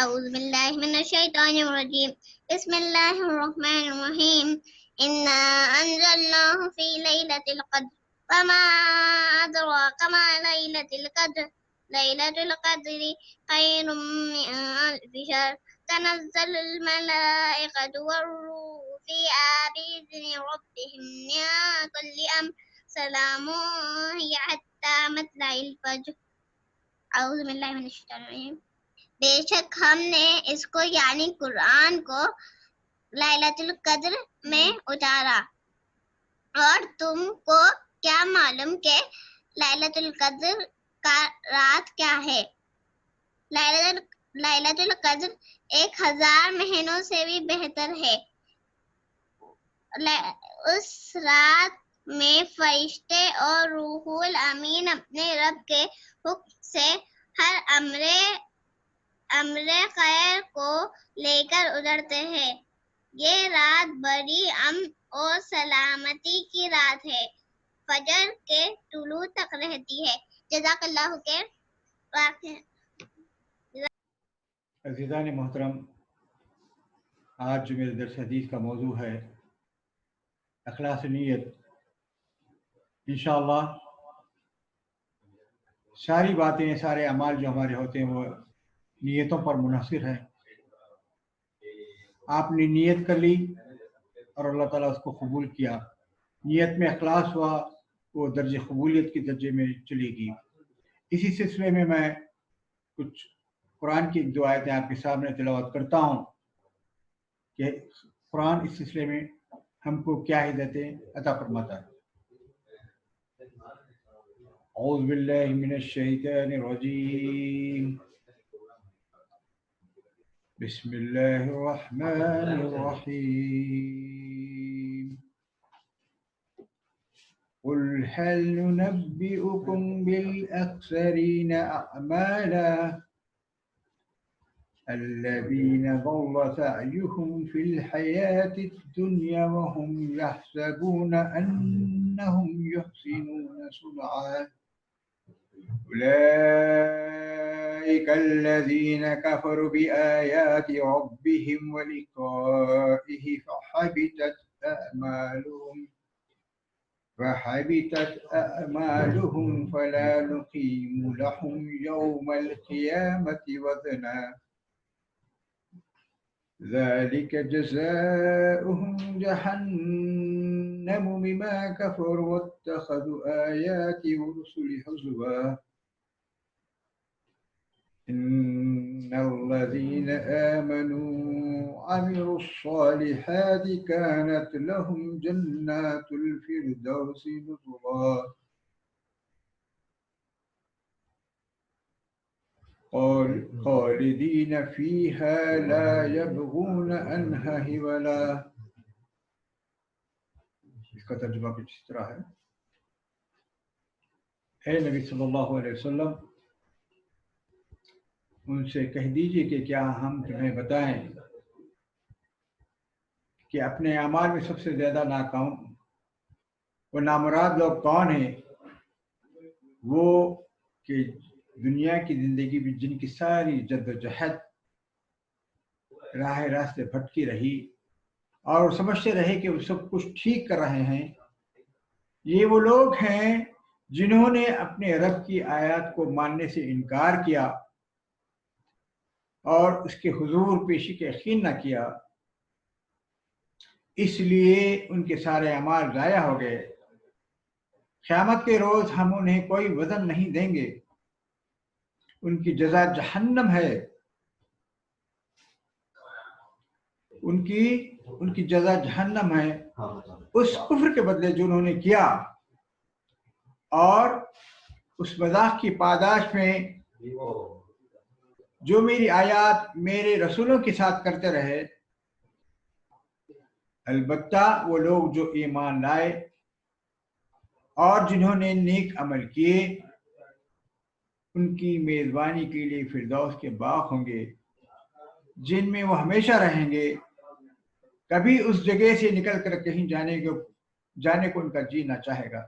أعوذ بالله من الشيطان الرجيم بسم الله الرحمن الرحيم إنا أنزلناه في ليلة القدر وما أدراك ما ليلة القدر ليلة القدر خير من ألف شهر تنزل الملائكة والروح فيها بإذن ربهم من كل أمر سلام هي حتى مطلع الفجر أعوذ بالله من الشيطان الرجيم بے شک ہم نے اس کو یعنی قرآن کو لیلۃ القدر میں اتارا، اور تم کو کیا معلوم کہ لیلۃ القدر کا رات کیا ہے؟ لیلۃ القدر 1000 مہینوں سے بھی بہتر ہے۔ اس رات میں فرشتے اور روح الامین اپنے رب کے حکم سے ہر امر خیر کو لے کر اترتے ہیں۔ یہ رات بڑی امن اور سلامتی کی رات ہے، فجر کے طلوع تک رہتی ہے۔ جزاک اللہ خیر۔ عزیزان محترم، آج جو میرے درس حدیث کا موضوع ہے اخلاص نیت، انشاءاللہ ساری باتیں، سارے اعمال جو ہمارے ہوتے ہیں وہ نیتوں پر منحصر ہیں۔ آپ نے نیت کر لی اور اللہ تعالیٰ اس کو قبول کیا، نیت میں اخلاص ہوا، وہ درجہ قبولیت کے درجے میں چلے گی۔ اسی سلسلے میں کچھ قرآن کی 2 آیتیں آپ کے سامنے تلاوت کرتا ہوں کہ قرآن اس سلسلے میں ہم کو کیا ہدایتیں عطا فرماتا ہے۔ اعوذ باللہ من الشیطان الرجیم، بسم اللہ الرحمن الرحیم، قل هل ننبئكم بالأخسرين أعمالا الذين ضل سعيهم في الحياة الدنيا وهم يحسبون أنهم يحسنون صنعا أولئك الذين كفروا بآيات ربهم ولقائه فحبطت أعمالهم فلا نقيم لهم يوم القيامة وزنا ذلك جزاؤهم جهنم بما كفروا واتخذوا آياتي ورسلي هزوا إن الذين آمنوا وعملوا الصالحات كانت لهم جنات الفردوس نزلا خالدين فيها لا يبغون عنها حولا۔ اس کا ترجمہ کچھ اس طرح ہے، اے نبی صلی اللہ علیہ وسلم، ان سے کہہ دیجئے کہ کیا ہم تمہیں بتائیں کہ اپنے اعمال میں سب سے زیادہ ناکام و نامراد لوگ کون ہیں؟ وہ کہ دنیا کی زندگی میں جن کی ساری جد و جہد راہ راستے بھٹکی رہی اور سمجھتے رہے کہ وہ سب کچھ ٹھیک کر رہے ہیں، یہ وہ لوگ ہیں جنہوں نے اپنے رب کی آیات کو ماننے سے انکار کیا اور اس کے حضور پیشی کا یقین نہ کیا، اس لیے ان کے سارے اعمال ضائع ہو گئے۔ قیامت کے روز ہم انہیں کوئی وزن نہیں دیں گے، ان کی جزا جہنم ہے، ان کی جزا جہنم ہے اس کفر کے بدلے جو انہوں نے کیا، اور اس مذاق کی پاداش میں جو میری آیات میرے رسولوں کے ساتھ کرتے رہے۔ البتہ وہ لوگ جو ایمان لائے اور جنہوں نے نیک عمل کیے، ان کی میزبانی کے لیے فردوس کے باغ ہوں گے جن میں وہ ہمیشہ رہیں گے، کبھی اس جگہ سے نکل کر کہیں جانے کو ان کا جی نہ چاہے گا۔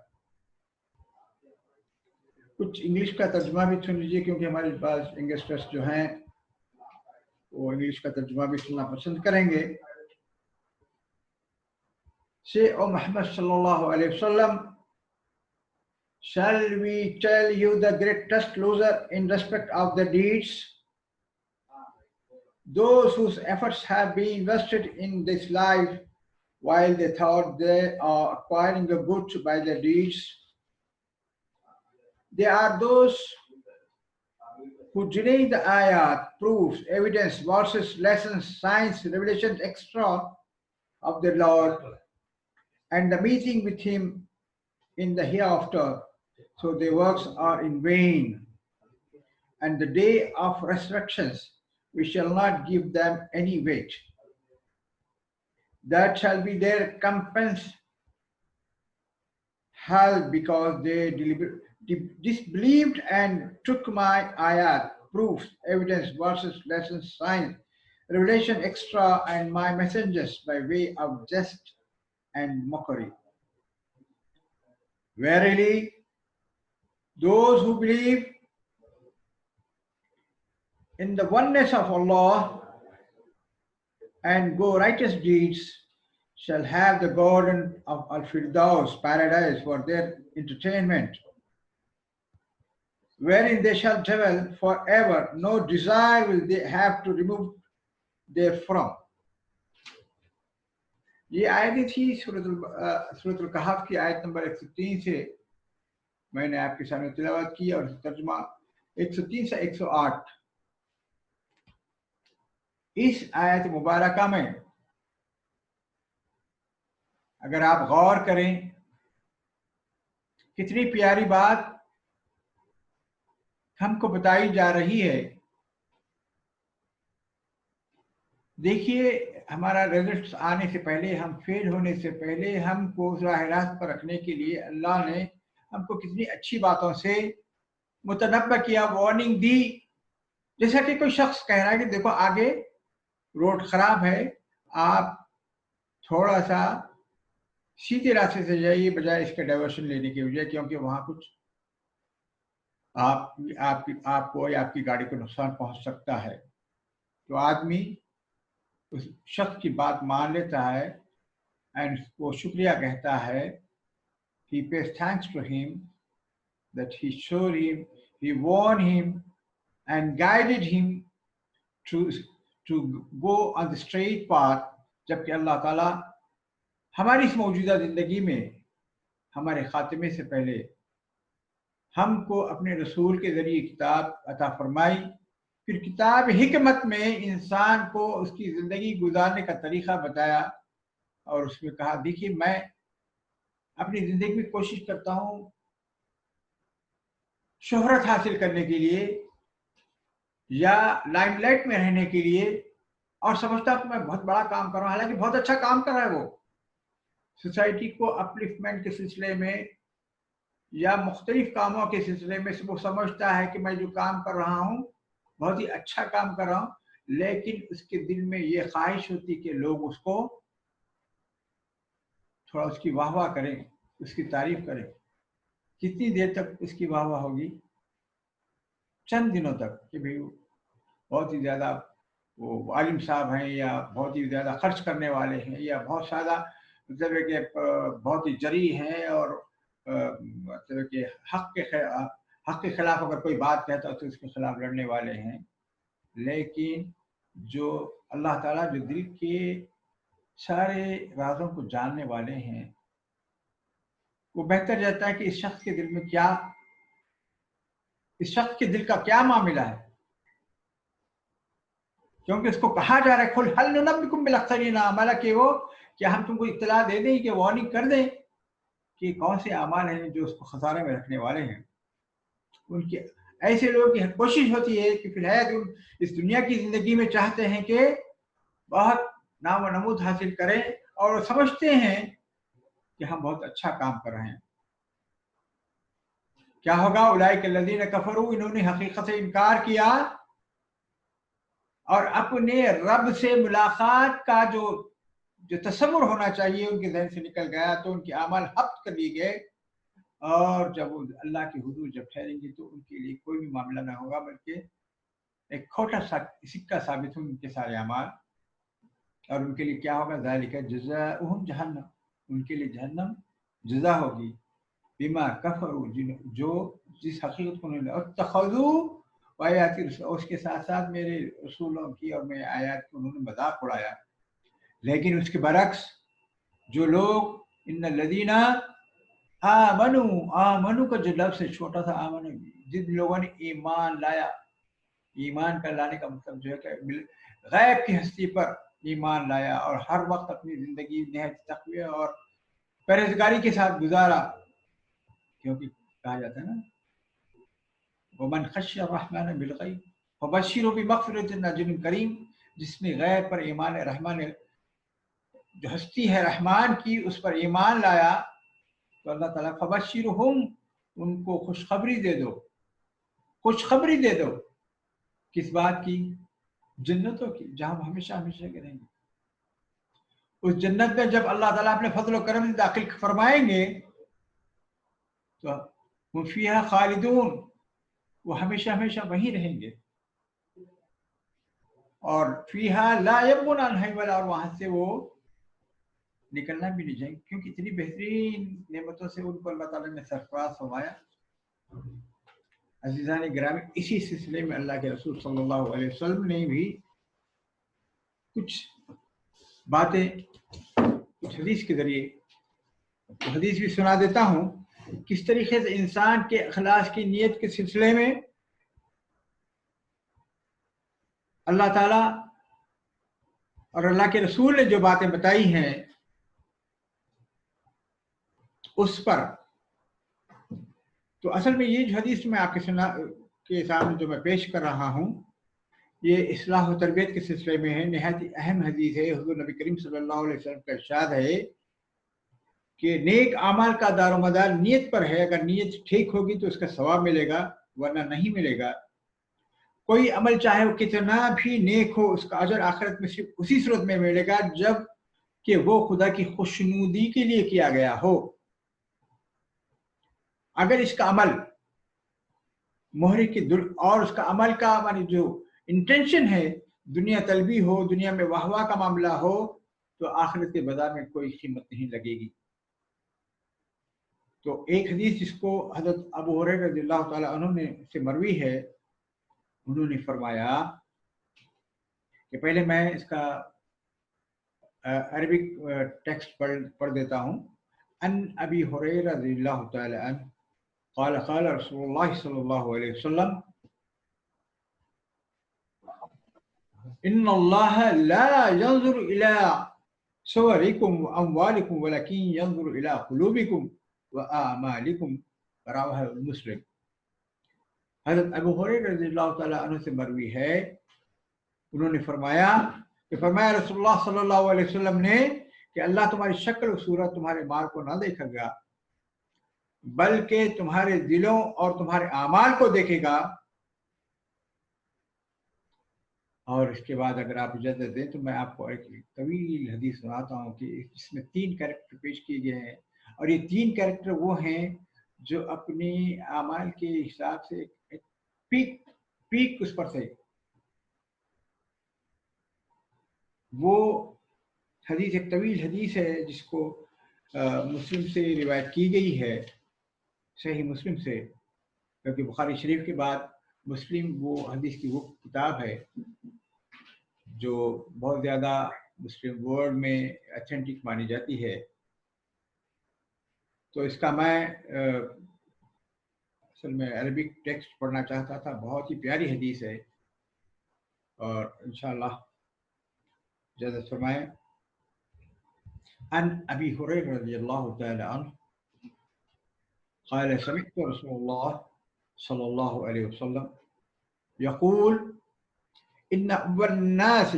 کچھ انگلش کا ترجمہ بھی سن لیجیے، کیونکہ ہمارے پاس انگلش ٹیسٹ جو ہیں وہ انگلش کا ترجمہ بھی سننا پسند کریں گے. Say, O Muhammad sallallahu alayhi wasallam, shall we tell you the greatest loser in respect of the deeds? Those whose efforts have been invested in this life while they thought they are acquiring a good by their deeds. They are those who deny the ayat, proofs, evidence, verses, lessons, signs, revelations, etc. of their Lord and the meeting with Him in the hereafter. So their works are in vain. And the day of resurrections, we shall not give them any weight. That shall be their recompense, hell, because they disbelieved and took my ayat, proofs, evidence, verses, lessons, signs, revelation, extra, and my messengers by way of jest and mockery. Verily, those who believe in the oneness of Allah and go righteous deeds shall have the garden of Al-Firdaus, paradise, for their entertainment, wherein they shall dwell forever. No desire will they have to remove therefrom. یہ آیتیں تھی سورۃ الکہف کی آیت number 103 سے میں نے آپ کے سامنے تلاوت کی، اور ترجمہ 103 سے 108. اس آیت مبارکہ میں اگر آپ غور کریں کتنی پیاری بات ہم کو بتائی جا رہی ہے. دیکھیے، ہمارا رزلٹس آنے سے پہلے، ہم فیل ہونے سے پہلے، ہم کو راہ راست پر رکھنے کے لیے اللہ نے ہم کو کتنی اچھی باتوں سے متنبہ کیا، وارننگ دی. جیسا کہ کوئی شخص کہہ رہا ہے کہ دیکھو آگے روڈ خراب ہے، آپ تھوڑا سا سیدھے راستے سے جائیے بجائے اس کے ڈائیورشن لینے کی وجہ، کیونکہ وہاں کچھ آپ کو یا آپ کی گاڑی کو نقصان پہنچ سکتا ہے. تو آدمی اس شخص کی بات مان لیتا ہے اینڈ وہ شکریہ کہتا ہے. He pays thanks to him that he showed him, he warned him and guided him to go on the straight path. جبکہ اللہ تعالیٰ ہماری اس موجودہ زندگی میں ہمارے خاتمے سے پہلے ہم کو اپنے رسول کے ذریعے کتاب عطا فرمائی. پھر کتاب حکمت میں انسان کو اس کی زندگی گزارنے کا طریقہ بتایا، اور اس میں کہا دیکھیے میں اپنی زندگی میں کوشش کرتا ہوں شہرت حاصل کرنے کے لیے یا لائم لائٹ میں رہنے کے لیے، اور سمجھتا ہوں کہ میں بہت بڑا کام کر رہا ہوں، حالانکہ بہت اچھا کام کر رہا ہے. وہ سوسائٹی کو اپلفٹمنٹ کے سلسلے میں یا مختلف کاموں کے سلسلے میں وہ سمجھتا ہے کہ میں جو کام کر رہا ہوں بہت ہی اچھا کام کر رہا ہوں، لیکن اس کے دل میں یہ خواہش ہوتی کہ لوگ اس کو تھوڑا اس کی واہ واہ کریں، اس کی تعریف کریں. کتنی دیر تک اس کی واہ واہ ہوگی؟ چند دنوں تک، کہ بھئی بہت ہی زیادہ وہ عالم صاحب ہیں، یا بہت ہی زیادہ خرچ کرنے والے ہیں، یا بہت زیادہ مطلب ہے کہ بہت ہی جری ہیں، اور مطلب کہ حق کے خلاف اگر کوئی بات کہتا ہے تو اس کے خلاف لڑنے والے ہیں. لیکن جو اللہ تعالیٰ جو دل کے سارے رازوں کو جاننے والے ہیں، وہ بہتر جاتا ہے کہ اس شخص کے دل میں کیا، اس شخص کے دل کا کیا معاملہ ہے. کیونکہ اس کو کہا جا رہا ہے قُلْ هَلْ نُنَبِّئُكُم بِالْأَخْسَرِينَ أَعْمَالًا، کہ وہ کیا ہم تم کو اطلاع دے دیں، کہ وارننگ کر دیں کہ کون سے اعمال ہیں جو اس کو خسارے میں رکھنے والے ہیں. ان کے ایسے لوگوں کی کوشش ہوتی ہے کہ فی الحال اس دنیا کی زندگی میں چاہتے ہیں کہ بہت نام و نمود حاصل کریں، اور وہ سمجھتے ہیں کہ ہم بہت اچھا کام کر رہے ہیں. کیا ہوگا؟ اولئک الذین کفروا، انہوں نے حقیقت سے انکار کیا، اور اپنے رب سے ملاقات کا جو تصور ہونا چاہیے ان کے ذہن سے نکل گیا، تو ان کے اعمال حبط کر لیے گئے. اور جب وہ اللہ کے حضور جب ٹھہریں گے تو ان کے لیے کوئی بھی معاملہ نہ ہوگا، بلکہ ایک چھوٹا سا سکہ ثابت ہوں ان کے سارے اعمال، اور ان کے لیے کیا ہوگا؟ ذالک جزاؤہم جہنم، ان کے لیے جہنم جزا ہوگی، بما کفروا، جو جس حقیقت کو انہوں نے اتخذوا آیاتی، اس کے ساتھ ساتھ میرے رسولوں کی اور میرے آیات کو انہوں نے مذاق اڑایا۔ لیکن اس کے برعکس جو لوگ ان الذین آمنو کا جو لفظ ہے چھوٹا سا آمنو، جن لوگوں نے ایمان لایا، ایمان کا لانے کا مطلب جو ہے کہ غیب کی ہستی پر ایمان لایا اور ہر وقت اپنی زندگی نہایت تقوی اور پرہیزگاری کے ساتھ گزارا، کیونکہ کہا جاتا ہے نا ومن خشی الرحمن بالغیب فبشرہ بمغفرۃ اجر کریم، جس نے غیب پر ایمان رحمان جو ہستی ہے رحمان کی اس پر ایمان لایا تو اللہ تعالیٰ فبشرہم، ان کو خوشخبری دے دو، خوشخبری دے دو، کس بات کی؟ جنتوں کی، جہاں ہم ہمیشہ ہمیشہ کے رہیں گے۔ اس جنت میں جب اللہ تعالیٰ اپنے فضل و کرم سے داخل فرمائیں گے تو ہم فیہا خالدون، وہ ہمیشہ ہمیشہ وہیں رہیں گے، اور فیہا لا یبغون عنہا ولا، اور وہاں سے وہ نکلنا بھی نہیں چاہیے، کیونکہ اتنی بہترین نعمتوں سے ان کو اللہ تعالیٰ نے سرفراز فرمایا۔ عزیزان گرامی، اسی سلسلے میں اللہ کے رسول صلی اللہ علیہ وسلم نے بھی کچھ باتیں کچھ حدیث کے ذریعے، حدیث بھی سنا دیتا ہوں، کس طریقے سے انسان کے اخلاص کی نیت کے سلسلے میں اللہ تعالیٰ اور اللہ کے رسول نے جو باتیں بتائی ہیں اس پر، تو اصل میں یہ جو حدیث میں آپ کے سامنے جو میں پیش کر رہا ہوں یہ اصلاح و تربیت کے سلسلے میں ہے، نہایت اہم حدیث ہے۔ حضور نبی کریم صلی اللہ علیہ وسلم کا ارشاد ہے کہ نیک اعمال کا دار و مدار نیت پر ہے، اگر نیت ٹھیک ہوگی تو اس کا ثواب ملے گا ورنہ نہیں ملے گا۔ کوئی عمل چاہے وہ کتنا بھی نیک ہو، اس کا اجر آخرت میں صرف اسی صورت میں ملے گا جب کہ وہ خدا کی خوشنودی کے لیے کیا گیا ہو۔ اگر اس کا عمل محرک اور اس کا عمل کا ہماری جو انٹینشن ہے دنیا طلبی ہو، دنیا میں واہ واہ کا معاملہ ہو، تو آخرت کے بازار میں کوئی قیمت نہیں لگے گی۔ تو ایک حدیث جس کو حضرت ابو ہریرہ رضی اللہ تعالیٰ عنہ نے سے مروی ہے، انہوں نے فرمایا کہ پہلے میں اس کا عربک ٹیکسٹ پڑھ دیتا ہوں۔ ان ابی ہریرہ رضی اللہ تعالیٰ عنہ قال قال رسول اللہ صلی اللہ علیہ وسلم ان اللہ لا ينظر الى صورکم واموالکم ولکن ينظر الى قلوبکم واعمالکم، رواه مسلم۔ حضرت ابو ہریرہ رضی اللہ تعالیٰ عنہ سے مروی ہے، انہوں نے فرمایا رسول اللہ صلی اللہ علیہ وسلم نے کہ اللہ تمہاری شکل و صورت، تمہارے مال کو نہ دیکھے گا بلکہ تمہارے دلوں اور تمہارے اعمال کو دیکھے گا۔ اور اس کے بعد اگر آپ اجازت دیں تو میں آپ کو ایک طویل حدیث سناتا ہوں کہ اس میں 3 کیریکٹر پیش کیے گئے ہیں، اور یہ 3 کیریکٹر وہ ہیں جو اپنی اعمال کے حساب سے ایک پیک اس پر سے، وہ حدیث ایک طویل حدیث ہے جس کو مسلم سے روایت کی گئی ہے، صحیح مسلم سے، کیونکہ بخاری شریف کے بعد مسلم وہ حدیث کی وہ کتاب ہے جو بہت زیادہ مسلم ورلڈ میں اتھینٹک مانی جاتی ہے۔ تو اس کا میں اصل میں عربک ٹیکسٹ پڑھنا چاہتا تھا، بہت ہی پیاری حدیث ہے، اور انشاءاللہ اجازت فرمائیں۔ عن ابی ہریرہ رضی اللہ تعالی عنہ قال سمعت رسول اللہ صلی اللہ علیہ وسلم يقول ان اول الناس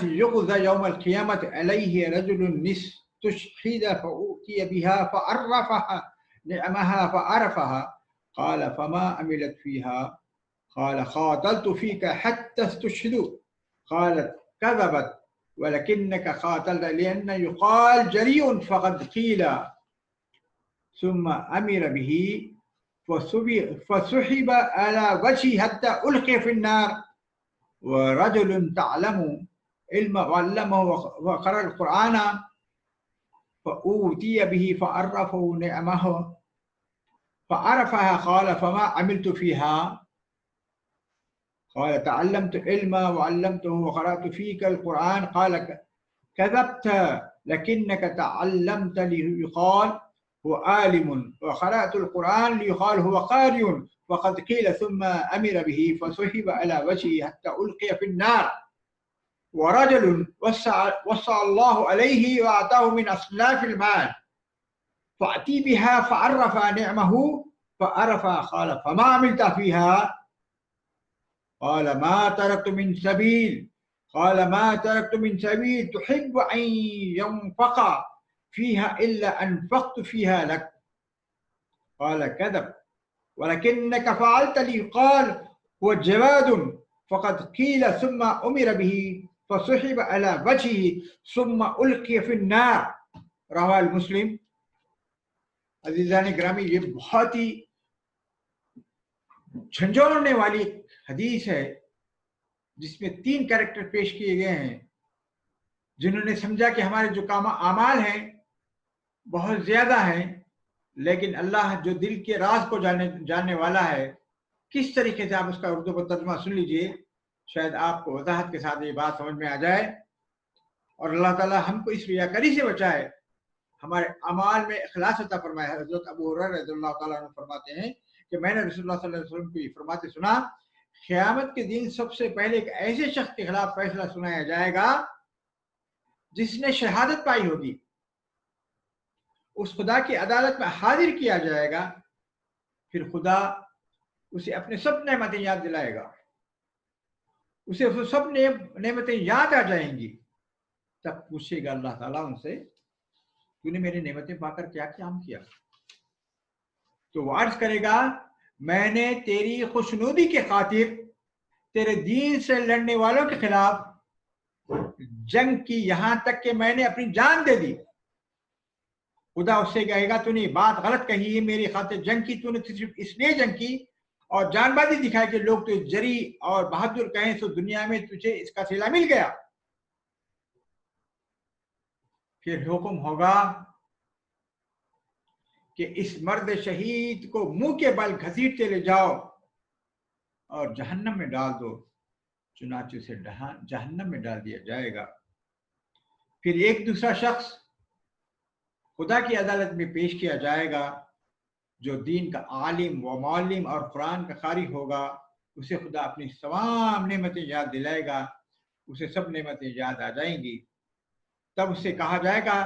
يقضى يوم القيامة عليه رجل استشهد فأوتي بها فعرفها نعمها فعرفها قال فما عملت فيها قال قاتلت فيك حتى استشهدوا قالت كذبت ولكنك قاتلت لأن يقال جريء فقد قيل ثم أمر به فسحب على وجهه حتى ألقي في النار ورجل تعلم علم وعلمه وقرأ القرآن فأوتي به فعرفه نعمه فعرفها قال فما عملت فيها قال تعلمت علما وعلمته وقرأت فيك القرآن قال كذبت لكنك تعلمت ليقال هو عالم وقرأت القرآن ليقال هو قارئ وقد قيل ثم أمر به فسحب على وجهه حتى ألقي في النار ورجل وسع الله عليه وأعطاه من أصناف المال فأتي بها فعرف نعمه فعرفها قال فما عملت فيها قال ما تركت من سبيل قال ما تركت من سبيل تحب أن ينفق فيها إلا أنفقت فيها لك قال كذب ولكنك فعلت لي قال هو جواد فقد قيل ثم أمر به فسحب على وجهه ثم ألقي في النار رواه مسلم. عزیزان گرامی یہ بہت ہی جھنجھوڑنے والی حدیث ہے جس میں 3 کریکٹر پیش کیے گئے ہیں جنہوں نے سمجھا کہ ہمارے جو اعمال ہیں بہت زیادہ ہیں لیکن اللہ جو دل کے راز کو جاننے والا ہے. کس طریقے سے آپ اس کا اردو کا ترجمہ سن لیجئے شاید آپ کو وضاحت کے ساتھ یہ بات سمجھ میں آ جائے اور اللہ تعالی ہم کو اس ریاکاری سے بچائے ہمارے اعمال میں اخلاص عطا فرمائے. حضرت ابو ہریرہ رضی اللہ تعالیٰ عنہ فرماتے ہیں کہ میں نے رسول اللہ صلی اللہ علیہ وسلم کو یہ فرماتے سنا قیامت کے دن سب سے پہلے ایک ایسے شخص کے خلاف فیصلہ سنایا جائے گا جس نے شہادت پائی ہوگی. اس خدا کی عدالت میں حاضر کیا جائے گا پھر خدا اسے اپنے سب نعمتیں یاد دلائے گا اسے سب نعمتیں یاد آ جائیں گی. تب پوچھے گا اللہ تعالیٰ ان سے تو نے میری نعمتیں پا کر کیا کام کیا؟ تو وہ عرض کرے گا میں نے تیری خوشنودی کے خاطر تیرے دین سے لڑنے والوں کے خلاف جنگ کی یہاں تک کہ میں نے اپنی جان دے دی. خدا اس سے کہے گا تو نے بات غلط کہی ہے میری خاطر جنگ کی تو نے صرف اس لیے جنگ کی اور جان بازی دکھائی کہ لوگ تو جری اور بہادر کہیں سو دنیا میں تجھے اس کا صلہ مل گیا. پھر حکم ہوگا کہ اس مرد شہید کو منہ کے بل گھسیٹتے لے جاؤ اور جہنم میں ڈال دو. چنانچہ اسے جہنم میں ڈال دیا جائے گا. پھر ایک دوسرا شخص خدا کی عدالت میں پیش کیا جائے گا جو دین کا عالم و معلم اور قرآن کا قاری ہوگا. اسے خدا اپنی تمام نعمتیں یاد دلائے گا اسے سب نعمتیں یاد آ جائیں گی. تب اس سے کہا جائے گا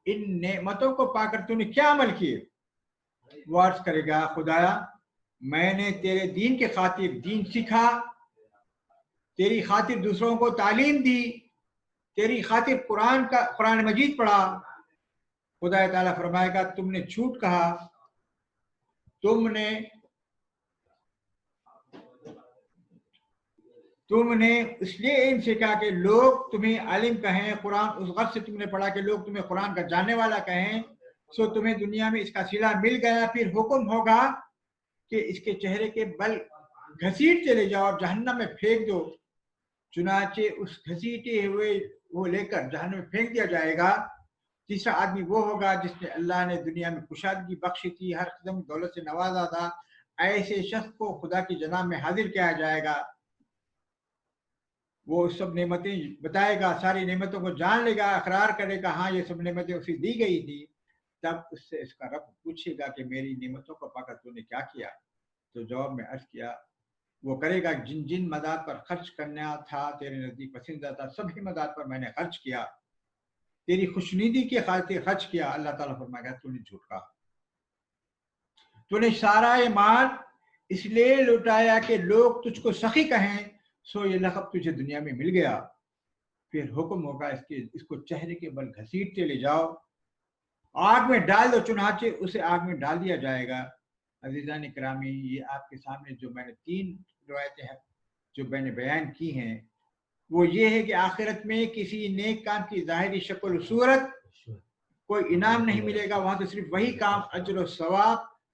ان نعمتوں کو پا کر تو نے کیا عمل کیے؟ وہ عرض کرے گا خدایا میں نے تیرے دین کے خاطر دین سیکھا تیری خاطر دوسروں کو تعلیم دی تیری خاطر قرآن مجید پڑھا. خدا تعالیٰ فرمائے گا تم نے جھوٹ کہا تم نے اس لیے علم سیکھا کہ لوگ تمہیں عالم کہیں قرآن اس غرض سے تم نے پڑھا کہ لوگ تمہیں قرآن کا جاننے والا کہیں سو تمہیں دنیا میں اس کا صلہ مل گیا. پھر حکم ہوگا کہ اس کے چہرے کے بل گھسیٹ چلے جاؤ اور جہنم میں پھینک دو. چنانچہ اس گھسیٹے ہوئے وہ لے کر جہنم میں پھینک دیا جائے گا. تیسرا آدمی وہ ہوگا جس نے اللہ نے دنیا میں کشادگی بخشی تھی ہر قسم دولت سے نوازا تھا. ایسے شخص کو خدا کی جناب میں حاضر کیا جائے گا. وہ سب نعمتیں بتائے گا ساری نعمتوں کو جان لے گا اقرار کرے گا ہاں یہ سب نعمتیں اسے دی گئی تھی. تب اس سے اس کا رب پوچھے گا کہ میری نعمتوں کو پا کر تو نے کیا کیا؟ تو جواب میں عرض کیا وہ کرے گا جن مداد پر خرچ کرنا تھا تیرے نزدیک پسندیدہ تھا سبھی مداد پر میں نے خرچ کیا تیری خوشنودی کے خاطر خرچ کیا. اللہ تعالیٰ فرمائے گا تو نے جھوٹ کہا تو نے سارا یہ مال اس لیے لوٹایا کہ لوگ تجھ کو سخی کہیں سو یہ لقب تجھے دنیا میں مل گیا. پھر حکم ہوگا اس کو چہرے کے بل گھسیٹتے لے جاؤ آگ میں ڈال دو. چنانچہ اسے آگ میں ڈال دیا جائے گا. عزیزان کرامی یہ آپ کے سامنے جو میں نے 3 روایتیں ہیں جو میں نے بیان کی ہیں وہ یہ ہے کہ آخرت میں کسی نیک کام کی ظاہری شکل و صورت کوئی انعام نہیں ملے گا. وہاں تو صرف وہی کام اجر و ثواب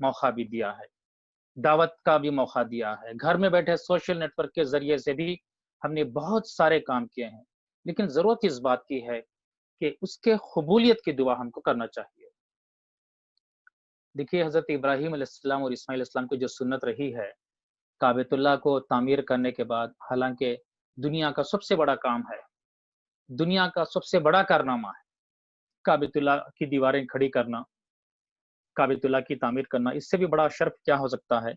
موقع بھی دیا ہے، دعوت کا بھی موقع دیا ہے، گھر میں بیٹھے سوشل نیٹ ورک کے ذریعے سے بھی ہم نے بہت سارے کام کیے ہیں، لیکن ضرورت اس بات کی ہے کہ اس کے قبولیت کی دعا ہم کو کرنا چاہیے۔ دیکھیے حضرت ابراہیم علیہ السلام اور اسماعیل علیہ السلام کی جو سنت رہی ہے کعبۃ اللہ کو تعمیر کرنے کے بعد، حالانکہ دنیا کا سب سے بڑا کام ہے، دنیا کا سب سے بڑا کارنامہ ہے کعبۃ اللہ کی دیواریں کھڑی کرنا، کعبۃ اللہ کی تعمیر کرنا، اس سے بھی بڑا شرف کیا ہو سکتا ہے؟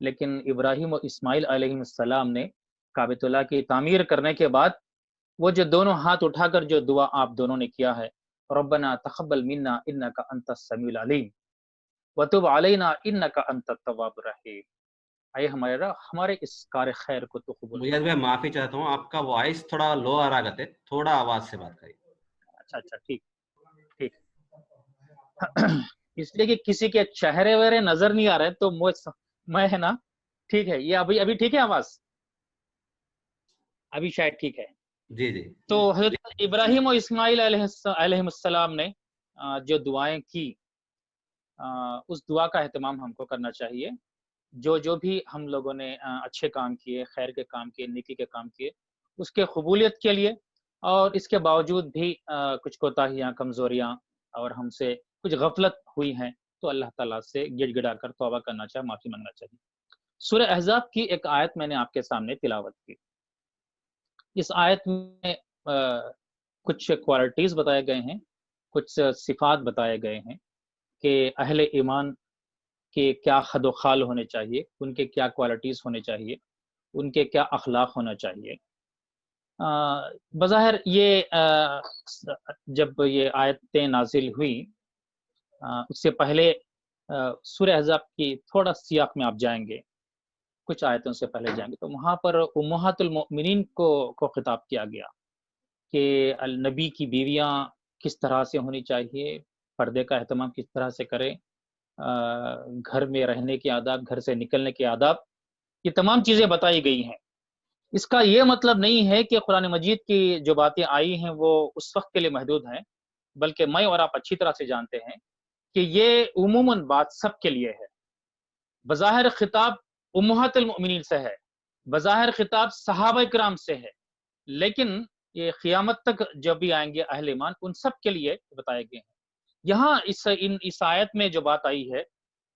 لیکن ابراہیم اور اسماعیل علیہ السلام نے کعبۃ اللہ کی تعمیر کرنے کے بعد وہ جو دونوں ہاتھ اٹھا کر جو دعا آپ دونوں نے کیا ہے، ربنا تقبل منا انک انت السمیع العلیم وتب علینا انک انت التواب الرحیم، اے ہمارے رب ہمارے اس کار خیر کو تو قبول مجھے میں معافی چاہتا ہوں، آپ کا وائس تھوڑا لو آ رہا کرتے، تھوڑا آواز سے بات کریے۔ اچھا ٹھیک ٹھیک اس لیے کہ کسی کے چہرے وہرے نظر نہیں آ رہے تو میں ہے نا، ٹھیک ہے، یہ ابھی ٹھیک ہے آواز؟ ابھی شاید ٹھیک ہے۔ جی جی۔ تو حضرت ابراہیم و اسماعیل علیہ السلام نے جو دعائیں کی، اس دعا کا اہتمام ہم کو کرنا چاہیے۔ جو بھی ہم لوگوں نے اچھے کام کیے، خیر کے کام کیے، نیکی کے کام کیے، اس کے قبولیت کے لیے، اور اس کے باوجود بھی کچھ کوتاہیاں، کمزوریاں اور ہم سے کچھ غفلت ہوئی ہیں تو اللہ تعالیٰ سے گڑ گڑا کر توبہ کرنا چاہیے، معافی مانگنا چاہیے۔ سورہ احزاب کی ایک آیت میں نے آپ کے سامنے تلاوت کی۔ اس آیت میں کچھ کوالٹیز بتائے گئے ہیں، کچھ صفات بتائے گئے ہیں کہ اہل ایمان کے کیا خد و خال ہونے چاہیے، ان کے کیا کوالٹیز ہونے چاہیے، ان کے کیا اخلاق ہونا چاہیے۔ بظاہر یہ جب یہ آیتیں نازل ہوئی، اس سے پہلے سورہ احزاب کی تھوڑا سیاق میں آپ جائیں گے، کچھ آیتوں سے پہلے جائیں گے تو وہاں پر امہات المؤمنین کو خطاب کیا گیا کہ النبی کی بیویاں کس طرح سے ہونی چاہیے، پردے کا اہتمام کس طرح سے کریں، گھر میں رہنے کے آداب، گھر سے نکلنے کے آداب، یہ تمام چیزیں بتائی گئی ہیں۔ اس کا یہ مطلب نہیں ہے کہ قرآن مجید کی جو باتیں آئی ہیں وہ اس وقت کے لیے محدود ہیں، بلکہ میں اور آپ اچھی طرح سے جانتے ہیں کہ یہ عموماً بات سب کے لیے ہے۔ بظاہر خطاب امہات المؤمنین سے ہے، بظاہر خطاب صحابہ کرام سے ہے، لیکن یہ قیامت تک جب بھی آئیں گے اہل ایمان ان سب کے لیے بتائے گئے ہیں۔ یہاں اس آیت میں جو بات آئی ہے،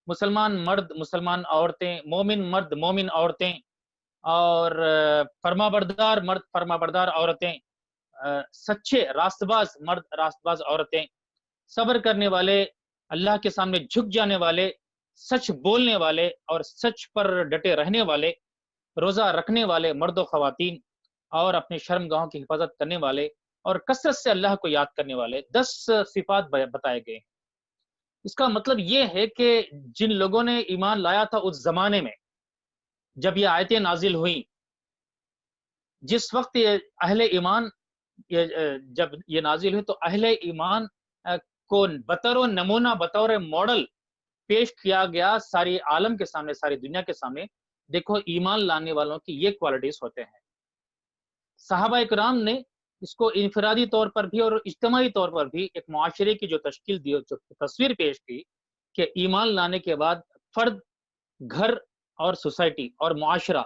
مسلمان مرد، مسلمان عورتیں، مومن مرد، مومن عورتیں، اور فرما بردار مرد، فرما بردار عورتیں، سچے راست باز مرد، راست باز عورتیں، صبر کرنے والے، اللہ کے سامنے جھک جانے والے، سچ بولنے والے اور سچ پر ڈٹے رہنے والے، روزہ رکھنے والے مرد و خواتین، اور اپنے شرم گاہوں کی حفاظت کرنے والے، اور کثرت سے اللہ کو یاد کرنے والے، 10 صفات بتائے گئے ہیں۔ اس کا مطلب یہ ہے کہ جن لوگوں نے ایمان لایا تھا اس زمانے میں جب یہ آیتیں نازل ہوئیں، جس وقت اہل ایمان جب یہ نازل ہوئی تو اہل ایمان کو بطور نمونہ، بطور ماڈل پیش کیا گیا ساری عالم کے سامنے، ساری دنیا کے سامنے، دیکھو ایمان لانے والوں کی یہ کوالٹیز ہوتے ہیں۔ صحابہ اکرام نے اس کو انفرادی طور پر بھی اور اجتماعی طور پر بھی ایک معاشرے کی جو تشکیل دی، جو تصویر پیش کی کہ ایمان لانے کے بعد فرد، گھر اور سوسائٹی اور معاشرہ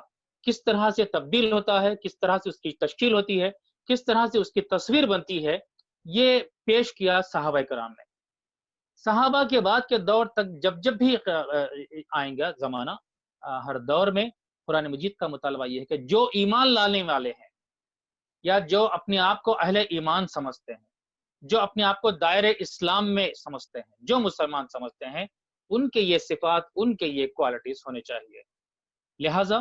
کس طرح سے تبدیل ہوتا ہے، کس طرح سے اس کی تشکیل ہوتی ہے، کس طرح سے اس کی تصویر بنتی ہے، یہ پیش کیا صحابہ کرام نے۔ صحابہ کے بعد کے دور تک جب بھی آئیں گا زمانہ، ہر دور میں قرآن مجید کا مطالبہ یہ ہے کہ جو ایمان لانے والے ہیں یا جو اپنے آپ کو اہل ایمان سمجھتے ہیں، جو اپنے آپ کو دائرہ اسلام میں سمجھتے ہیں، جو مسلمان سمجھتے ہیں، ان کے یہ صفات، ان کے یہ کوالٹیز ہونے چاہیے۔ لہٰذا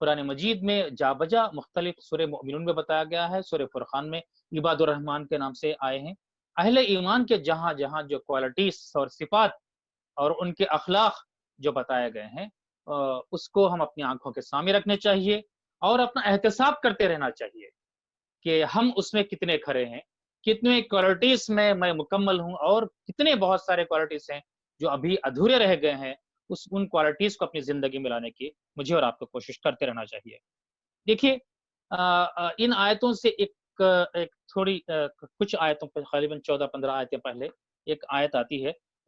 قرآن مجید میں جا بجا مختلف سورہ مومنون میں بتایا گیا ہے، سورہ فرقان میں عباد الرحمن کے نام سے آئے ہیں۔ اہل ایمان کے جہاں جہاں جو کوالٹیز اور صفات اور ان کے اخلاق جو بتائے گئے ہیں، اس کو ہم اپنی آنکھوں کے سامنے رکھنے چاہیے اور اپنا احتساب کرتے رہنا چاہیے کہ ہم اس میں کتنے کھڑے ہیں، کتنے کوالٹیز میں مکمل ہوں، اور کتنے بہت سارے کوالٹیز ہیں جو ابھی ادھورے رہ گئے ہیں، ان کوالٹیز کو اپنی زندگی میں لانے کی مجھے اور آپ کو کوشش کرتے رہنا چاہیے۔ دیکھیے ان آیتوں سے ایک تھوڑی کچھ آیتوں پر، غالباً 14-15 آیتیں پہلے ایک آیت آتی ہے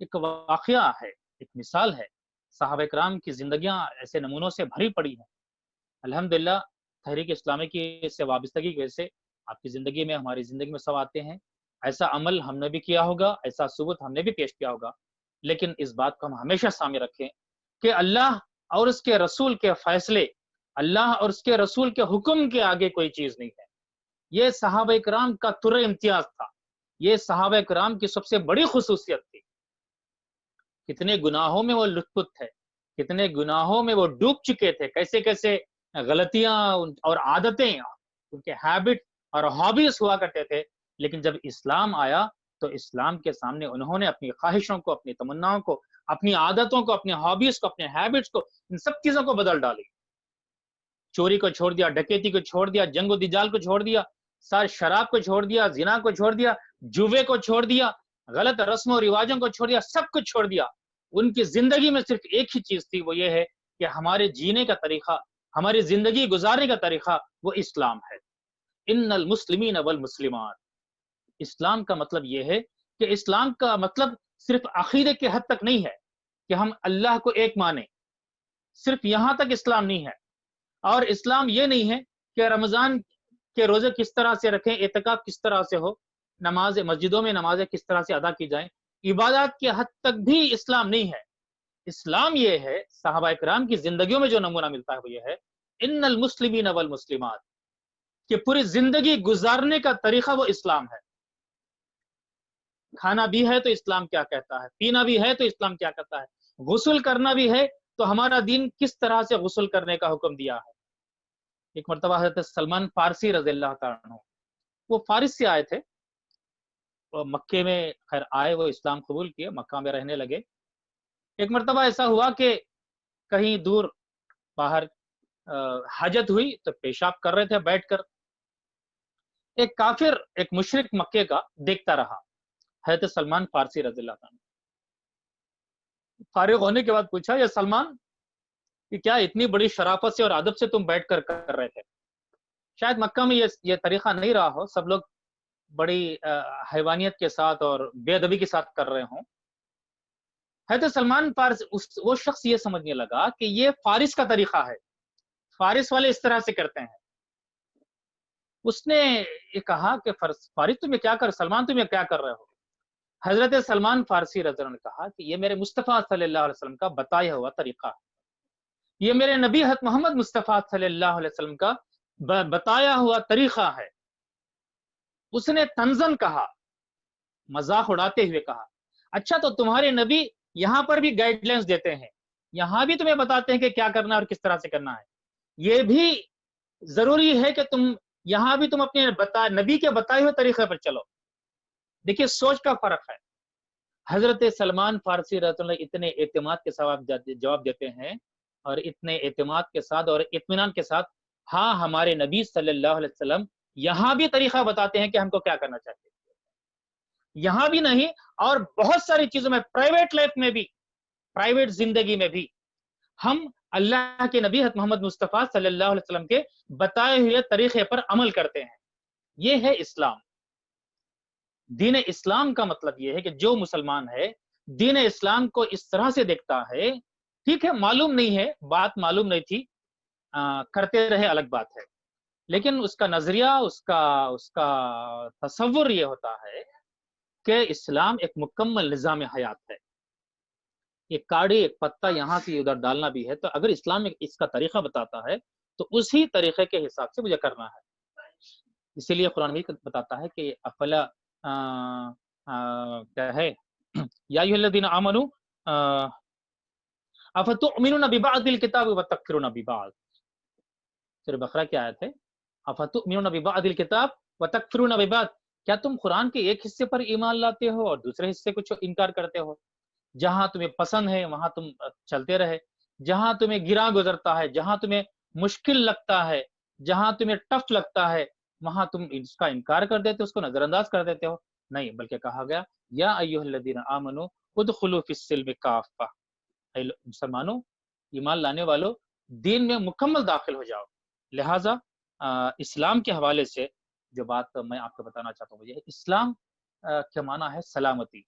ایک واقعہ ہے، ایک مثال ہے. صحابہ کرام کی زندگیاں ایسے نمونوں سے بھری پڑی ہیں. الحمدللہ تحریک اسلامی کی سے وابستگی کی وجہ سے آپ کی زندگی میں، ہماری زندگی میں سب آتے ہیں. ایسا عمل ہم نے بھی کیا ہوگا، ایسا ثبوت ہم نے بھی پیش کیا ہوگا، لیکن اس بات کو ہم ہمیشہ سامنے رکھیں کہ اللہ اور اس کے رسول کے فیصلے، اللہ اور اس کے رسول کے حکم کے آگے کوئی چیز نہیں ہے. یہ صحابہ کرام کا تر امتیاز تھا، یہ صحابہ کرام کی سب سے بڑی خصوصیت تھی. کتنے گناہوں میں وہ لطف تھے، کتنے گناہوں میں وہ ڈوب چکے تھے، کیسے کیسے غلطیاں اور عادتیں، ان کے ہیبٹ اور ہابیز ہوا کرتے تھے. لیکن جب اسلام آیا تو اسلام کے سامنے انہوں نے اپنی خواہشوں کو، اپنی تمناؤں کو، اپنی عادتوں کو، اپنی ہابیز کو، اپنے ہیبٹس کو، ان سب چیزوں کو بدل ڈالی. چوری کو چھوڑ دیا، ڈکیتی کو چھوڑ دیا، جنگ و دجال کو چھوڑ دیا، سارے شراب کو چھوڑ دیا، زنا کو چھوڑ دیا، جوے کو چھوڑ دیا، غلط رسم و رواجوں کو چھوڑ دیا، سب کچھ چھوڑ دیا. ان کی زندگی میں صرف ایک ہی چیز تھی، وہ یہ ہے کہ ہمارے جینے کا طریقہ، ہماری زندگی گزارنے کا طریقہ وہ اسلام ہے. ان المسلمین والمسلمات. اسلام کا مطلب یہ ہے کہ اسلام کا مطلب صرف عقیدے کے حد تک نہیں ہے کہ ہم اللہ کو ایک مانیں، صرف یہاں تک اسلام نہیں ہے. اور اسلام یہ نہیں ہے کہ رمضان کے روزے کس طرح سے رکھیں، اعتکاف کس طرح سے ہو، نماز مسجدوں میں نمازیں کس طرح سے ادا کی جائیں، عبادات کے حد تک بھی اسلام نہیں ہے. اسلام یہ ہے، صحابہ کرام کی زندگیوں میں جو نمونہ ملتا ہے وہ یہ ہے ان المسلمین والمسلمات، کہ پوری زندگی گزارنے کا طریقہ وہ اسلام ہے. کھانا بھی ہے تو اسلام کیا کہتا ہے، پینا بھی ہے تو اسلام کیا کہتا ہے، غسل کرنا بھی ہے تو ہمارا دین کس طرح سے غسل کرنے کا حکم دیا ہے. ایک مرتبہ حضرت سلمان فارسی رضی اللہ تعالیٰ عنہ، وہ فارس سے آئے تھے، مکے میں خیر آئے، وہ اسلام قبول کیے، مکہ میں رہنے لگے. ایک مرتبہ ایسا ہوا کہ کہیں دور باہر حاجت ہوئی تو پیشاب کر رہے تھے بیٹھ کر. ایک کافر، ایک مشرک مکے کا دیکھتا رہا حضرت سلمان فارسی رضی اللہ عنہ. فارغ ہونے کے بعد پوچھا، یا سلمان کہ کیا اتنی بڑی شرافت سے اور ادب سے تم بیٹھ کر رہے تھے؟ شاید مکہ میں یہ طریقہ نہیں رہا ہو، سب لوگ بڑی حیوانیت کے ساتھ اور بے ادبی کے ساتھ کر رہے ہوں. حضرت سلمان فارس وہ شخص یہ سمجھنے لگا کہ یہ فارس کا طریقہ ہے، فارس والے اس طرح سے کرتے ہیں. اس نے یہ کہا کہ فارس تم یہ کیا کر، سلمان تم یہ کیا کر رہے ہو؟ حضرت سلمان فارسی رضی اللہ عنہ نے کہا کہ یہ میرے مصطفیٰ صلی اللہ علیہ وسلم کا بتایا ہوا طریقہ ہے، یہ میرے نبی حضرت محمد مصطفیٰ صلی اللہ علیہ وسلم کا بتایا ہوا طریقہ ہے. اس نے طنزاً کہا، مذاق اڑاتے ہوئے کہا، اچھا تو تمہارے نبی یہاں پر بھی گائیڈ لائنز دیتے ہیں، یہاں بھی تمہیں بتاتے ہیں کہ کیا کرنا اور کس طرح سے کرنا ہے، یہ بھی ضروری ہے کہ تم یہاں بھی تم اپنے نبی کے بتائے ہوئے طریقے پر چلو. دیکھیے سوچ کا فرق ہے. حضرت سلمان فارسی رضی اللہ اتنے اعتماد کے ساتھ جواب دیتے ہیں، اور اتنے اعتماد کے ساتھ اور اطمینان کے ساتھ، ہاں ہمارے نبی صلی اللہ علیہ وسلم یہاں بھی طریقہ بتاتے ہیں کہ ہم کو کیا کرنا چاہیے. یہاں بھی نہیں، اور بہت ساری چیزوں میں، پرائیویٹ لائف میں بھی، پرائیویٹ زندگی میں بھی ہم اللہ کے نبی حضرت محمد مصطفیٰ صلی اللہ علیہ وسلم کے بتائے ہوئے طریقے پر عمل کرتے ہیں. یہ ہے اسلام. دین اسلام کا مطلب یہ ہے کہ جو مسلمان ہے دین اسلام کو اس طرح سے دیکھتا ہے. ٹھیک ہے معلوم نہیں ہے، بات معلوم نہیں تھی، کرتے رہے الگ بات ہے، لیکن اس کا نظریہ، اس کا تصور یہ ہوتا ہے کہ اسلام ایک مکمل نظام حیات ہے. ایک کاڑی، ایک پتہ یہاں سے ادھر ڈالنا بھی ہے، تو اگر اسلام اس کا طریقہ بتاتا ہے تو اسی طریقے کے حساب سے مجھے کرنا ہے. اسی لیے قرآن بھی بتاتا ہے کہ افلا کیا ہے، یا ایھا الذین آمنوا افتؤمنون ببعض الکتاب وتکفرون ببعض. سورہ بقرہ کی آیت ہے، افتؤمنون ببعض الکتاب وتکفرون ببعض. کیا تم قرآن کے ایک حصے پر ایمان لاتے ہو اور دوسرے حصے کو انکار کرتے ہو؟ جہاں تمہیں پسند ہے وہاں تم چلتے رہے، جہاں تمہیں گراں گزرتا ہے، جہاں تمہیں مشکل لگتا ہے، جہاں تمہیں ٹف لگتا ہے، وہاں تم اس کا انکار کر دیتے ہو، اس کو نظر انداز کر دیتے ہو. نہیں، بلکہ کہا گیا یا ایھا الذین آمنوا ادخلوا فی السلم کافہ، اے مسلمانوں، ایمان لانے والو، دین میں مکمل داخل ہو جاؤ. لہٰذا اسلام کے حوالے سے جو بات میں آپ کو بتانا چاہتا ہوں وہ یہ ہے، اسلام کا معنی ہے سلامتی.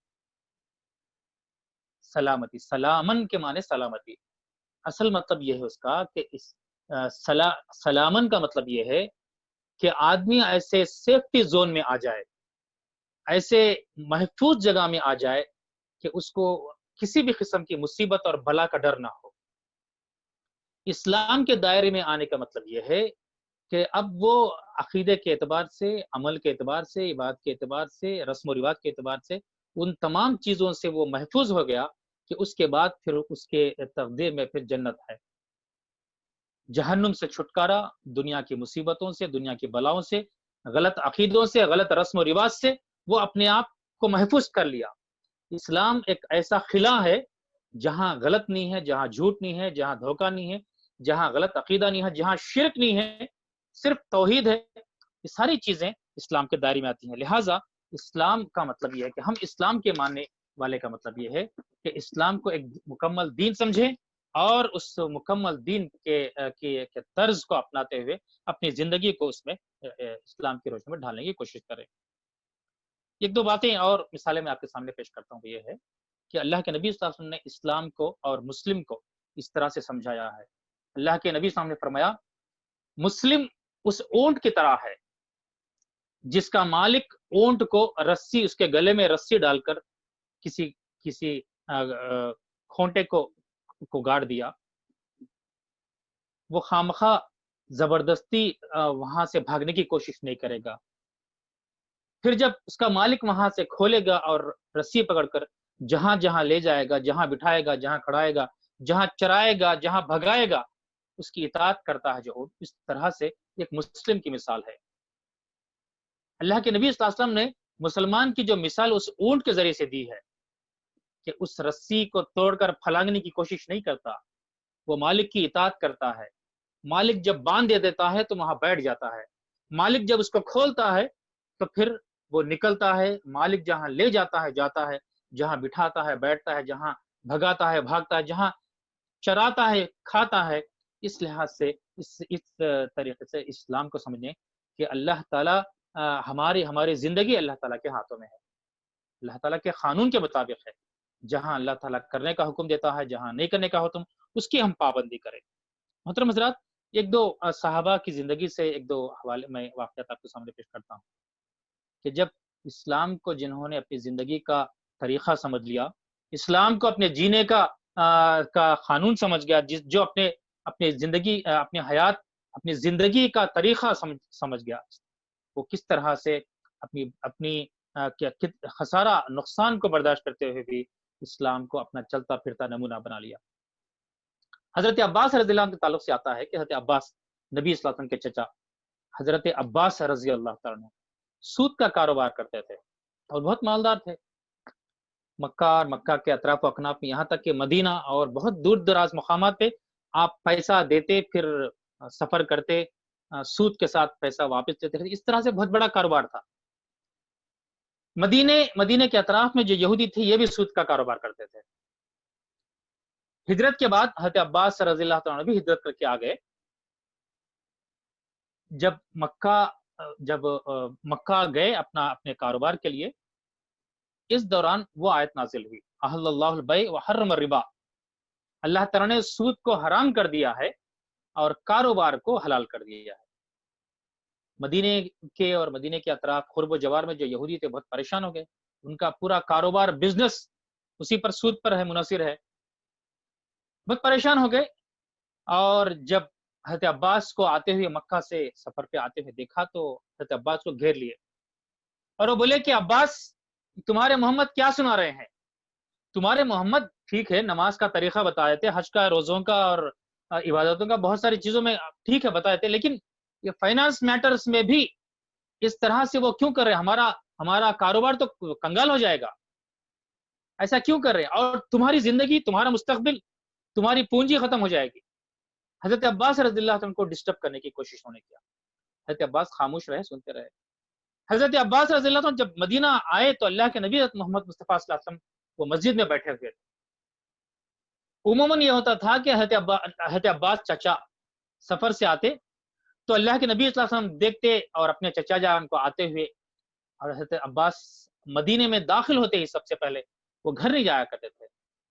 سلامتی، سلامن کے معنی سلامتی، اصل مطلب یہ ہے اس کا کہ سلامن کا مطلب یہ ہے کہ آدمی ایسے سیفٹی زون میں آ جائے، ایسے محفوظ جگہ میں آ جائے کہ اس کو کسی بھی قسم کی مصیبت اور بلا کا ڈر نہ ہو۔ اسلام کے دائرے میں آنے کا مطلب یہ ہے کہ اب وہ عقیدے کے اعتبار سے، عمل کے اعتبار سے، عبادت کے اعتبار سے، رسم و رواج کے اعتبار سے ان تمام چیزوں سے وہ محفوظ ہو گیا کہ اس کے بعد پھر اس کے تقدیر میں پھر جنت ہے، جہنم سے چھٹکارا، دنیا کی مصیبتوں سے، دنیا کی بلاؤں سے، غلط عقیدوں سے، غلط رسم و رواج سے وہ اپنے آپ کو محفوظ کر لیا۔ اسلام ایک ایسا خلا ہے جہاں غلط نہیں ہے، جہاں جھوٹ نہیں ہے، جہاں دھوکہ نہیں ہے، جہاں غلط عقیدہ نہیں ہے، جہاں شرک نہیں ہے، صرف توحید ہے۔ یہ ساری چیزیں اسلام کے دائرے میں آتی ہیں۔ لہٰذا اسلام کا مطلب یہ ہے کہ ہم اسلام کے ماننے والے کا مطلب یہ ہے کہ اسلام کو ایک مکمل دین سمجھیں اور اس مکمل دین کے طرز کو اپناتے ہوئے اپنی زندگی کو اس میں اسلام کی روشنی میں ڈھالنے کی کوشش کریں۔ ایک دو باتیں اور مثالیں میں آپ کے سامنے پیش کرتا ہوں، وہ یہ ہے کہ اللہ کے نبی صلی اللہ علیہ وسلم نے اسلام کو اور مسلم کو اس طرح سے سمجھایا ہے۔ اللہ کے نبی صلی اللہ علیہ وسلم نے فرمایا مسلم اس اونٹ کی طرح ہے جس کا مالک اونٹ کو رسی، اس کے گلے میں رسی ڈال کر کسی کھونٹے کو گاڑ دیا، وہ خامخواہ زبردستی وہاں سے بھاگنے کی کوشش نہیں کرے گا۔ پھر جب اس کا مالک وہاں سے کھولے گا اور رسی پکڑ کر جہاں جہاں لے جائے گا، جہاں بٹھائے گا، جہاں کھڑائے گا، جہاں چرائے گا، جہاں بھگائے گا، اس کی اطاعت کرتا ہے جو اونٹ۔ اس طرح سے ایک مسلم کی مثال ہے۔ اللہ کے نبی صلی اللہ علیہ وسلم نے مسلمان کی جو مثال اس اونٹ کے ذریعے سے دی ہے کہ اس رسی کو توڑ کر پھلانگنے کی کوشش نہیں کرتا، وہ مالک کی اطاعت کرتا ہے۔ مالک جب باندھ دے دیتا ہے تو وہاں بیٹھ جاتا ہے، مالک جب اس کو کھولتا ہے تو پھر وہ نکلتا ہے، مالک جہاں لے جاتا ہے جاتا ہے، جہاں بٹھاتا ہے بیٹھتا ہے، جہاں بھگاتا ہے بھاگتا ہے، جہاں چراتا ہے کھاتا ہے۔ اس لحاظ سے اس طریقے سے اسلام کو سمجھیں کہ اللہ تعالیٰ ہماری زندگی اللہ تعالیٰ کے ہاتھوں میں ہے، اللہ تعالیٰ کے قانون کے مطابق ہے۔ جہاں اللہ تعالیٰ کرنے کا حکم دیتا ہے، جہاں نہیں کرنے کا حکم، اس کی ہم پابندی کریں۔ محترم حضرات، ایک دو صحابہ کی زندگی سے ایک دو حوالے میں واقعات آپ کے سامنے پیش کرتا ہوں کہ جب اسلام کو جنہوں نے اپنی زندگی کا طریقہ سمجھ لیا، اسلام کو اپنے جینے کا قانون سمجھ گیا، جو اپنی زندگی، اپنی حیات، اپنی زندگی کا طریقہ سمجھ گیا، وہ کس طرح سے اپنی خسارہ نقصان کو برداشت کرتے ہوئے بھی اسلام کو اپنا چلتا پھرتا نمونہ بنا لیا۔ حضرت عباس رضی اللہ عنہ کے تعلق سے آتا ہے کہ حضرت عباس نبی صلی اللہ علیہ وسلم کے چچا حضرت عباس رضی اللہ تعالیٰ عنہ سود کا کاروبار کرتے تھے اور بہت مالدار تھے۔ مکہ اور مکہ کے اطراف و اکناف میں، یہاں تک کہ مدینہ اور بہت دور دراز مقامات پہ آپ پیسہ دیتے، پھر سفر کرتے، سود کے ساتھ پیسہ واپس دیتے تھے۔ اس طرح سے بہت بڑا کاروبار تھا۔ مدینے کے اطراف میں جو یہودی تھے یہ بھی سود کا کاروبار کرتے تھے۔ ہجرت کے بعد حضرت عباس رضی اللہ تعالیٰ عنہ بھی ہجرت کر کے آ گئے۔ جب مکہ گئے اپنے کاروبار کے لیے، اس دوران وہ آیت نازل ہوئی، احل اللہ البیع وحرم الربا، اللہ تعالیٰ نے سود کو حرام کر دیا ہے اور کاروبار کو حلال کر دیا ہے۔ مدینے کے اطراف قرب و جوار میں جو یہودی تھے بہت پریشان ہو گئے، ان کا پورا کاروبار، بزنس اسی پر، سود پر ہے، منحصر ہے، بہت پریشان ہو گئے۔ اور جب حضرت عباس کو آتے ہوئے، مکہ سے سفر پہ آتے ہوئے دیکھا تو حضرت عباس کو گھیر لیے اور وہ بولے کہ عباس، تمہارے محمد کیا سنا رہے ہیں؟ تمہارے محمد ٹھیک ہے نماز کا طریقہ بتائے تھے، حج کا، روزوں کا اور عبادتوں کا، بہت ساری چیزوں میں ٹھیک ہے بتائے تھے، لیکن یہ فائنانس میٹرز میں بھی اس طرح سے وہ کیوں کر رہے ہیں؟ ہمارا کاروبار تو کنگال ہو جائے گا، ایسا کیوں کر رہے ہیں؟ اور تمہاری زندگی، تمہارا مستقبل، تمہاری پونجی ختم ہو جائے گی۔ حضرت عباس رضی اللہ عنہ کو ڈسٹرب کرنے کی کوشش ہونے کیا، حضرت عباس خاموش رہے، سنتے رہے۔ حضرت عباس رضی اللہ عنہ جب مدینہ آئے تو اللہ کے نبی محمد مصطفیٰ صلی اللہ علیہ وسلم وہ مسجد میں بیٹھے ہوئے تھے۔ عموماً یہ ہوتا تھا کہ حضرت عباس چچا سفر سے آتے تو اللہ کے نبی صلی اللہ علیہ وسلم دیکھتے اور اپنے چچا جان کو آتے ہوئے، اور حضرت عباس مدینے میں داخل ہوتے ہی سب سے پہلے وہ گھر نہیں جایا کرتے تھے،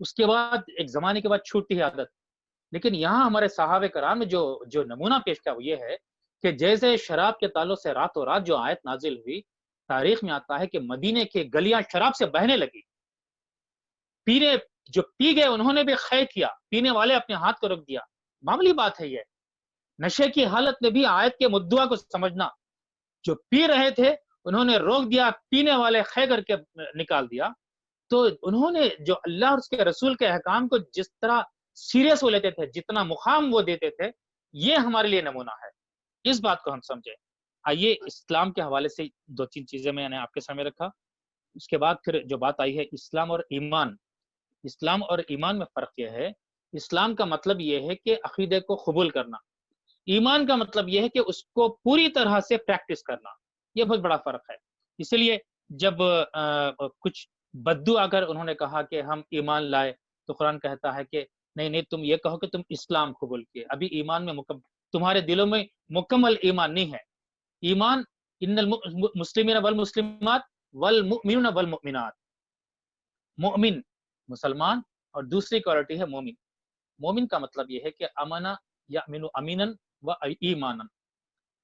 اس کے بعد ایک زمانے کے بعد چھوٹتی ہے عادت. لیکن یہاں ہمارے صحابہ کرام میں جو نمونہ پیش کیا وہ یہ ہے کہ جیسے شراب کے تعلق سے راتوں رات جو آیت نازل ہوئی، تاریخ میں آتا ہے کہ مدینے کے گلیاں شراب سے بہنے لگی. جو پی گئے انہوں نے بھی خے کیا، پینے والے اپنے ہاتھ کو رکھ دیا. معمولی بات ہے یہ. نشے کی حالت میں بھی آیت کے مدعا کو سمجھنا. جو پی رہے تھے انہوں نے روک دیا، پینے والے خے کر کے نکال دیا. تو انہوں نے جو اللہ اور اس کے رسول کے احکام کو جس طرح سیریس وہ لیتے تھے، جتنا مقام وہ دیتے تھے، یہ ہمارے لیے نمونہ ہے. اس بات کو ہم سمجھیں. آئیے اسلام کے حوالے سے 2-3 چیزیں میں نے آپ کے سامنے رکھا. اس کے بعد پھر جو بات آئی ہے اسلام اور ایمان. اسلام اور ایمان میں فرق یہ ہے، اسلام کا مطلب یہ ہے کہ عقیدے کو قبول کرنا. ایمان کا مطلب یہ ہے کہ اس کو پوری طرح سے پریکٹس کرنا. یہ بہت بڑا فرق ہے. اسی لیے جب کچھ بدو اگر انہوں نے کہا کہ ہم ایمان لائے تو قرآن کہتا ہے کہ نہیں تم یہ کہو کہ تم اسلام قبول کیے، ابھی ایمان میں تمہارے دلوں میں مکمل ایمان نہیں ہے. ایمان ان المسلمین والمسلمات والمؤمنون والمؤمنات. مؤمن مسلمان اور دوسری کوالٹی ہے مومن. مومن کا مطلب یہ ہے کہ امنا یامن امینا و ایمانا.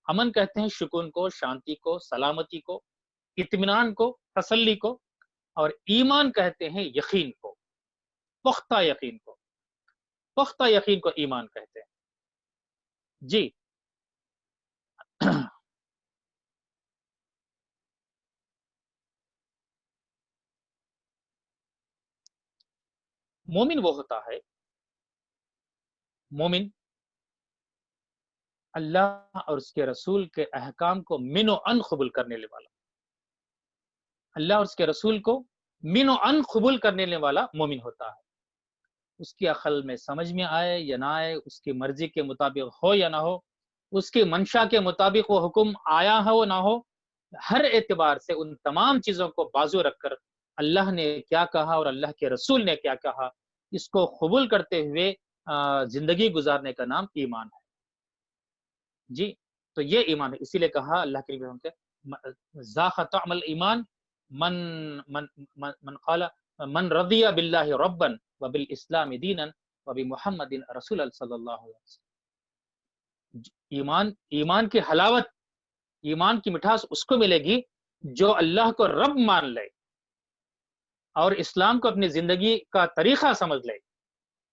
امن کہتے ہیں سکون کو، شانتی کو، سلامتی کو، اطمینان کو، تسلی کو. اور ایمان کہتے ہیں یقین کو، پختہ یقین کو. پختہ یقین کو ایمان کہتے ہیں. جی مومن وہ ہوتا ہے، مومن اللہ اور اس کے رسول کے احکام کو من و ان قبول کرنے والا. اللہ اور اس کے رسول کو من و ان قبول کرنے والا مومن ہوتا ہے. اس کی عقل میں سمجھ میں آئے یا نہ آئے، اس کی مرضی کے مطابق ہو یا نہ ہو، اس کی منشا کے مطابق وہ حکم آیا ہو نہ ہو، ہر اعتبار سے ان تمام چیزوں کو بازو رکھ کر اللہ نے کیا کہا اور اللہ کے رسول نے کیا کہا، اس کو قبول کرتے ہوئے زندگی گزارنے کا نام ایمان ہے. جی تو یہ ایمان ہے. اسی لیے کہا اللہ کے نبی ذاق طعم الایمان من من من قال من رضی باللہ ربا وبالاسلام دینا وبمحمد رسول صلی اللہ علیہ وسلم. ایمان کی حلاوت، ایمان کی مٹھاس اس کو ملے گی جو اللہ کو رب مان لے اور اسلام کو اپنی زندگی کا طریقہ سمجھ لے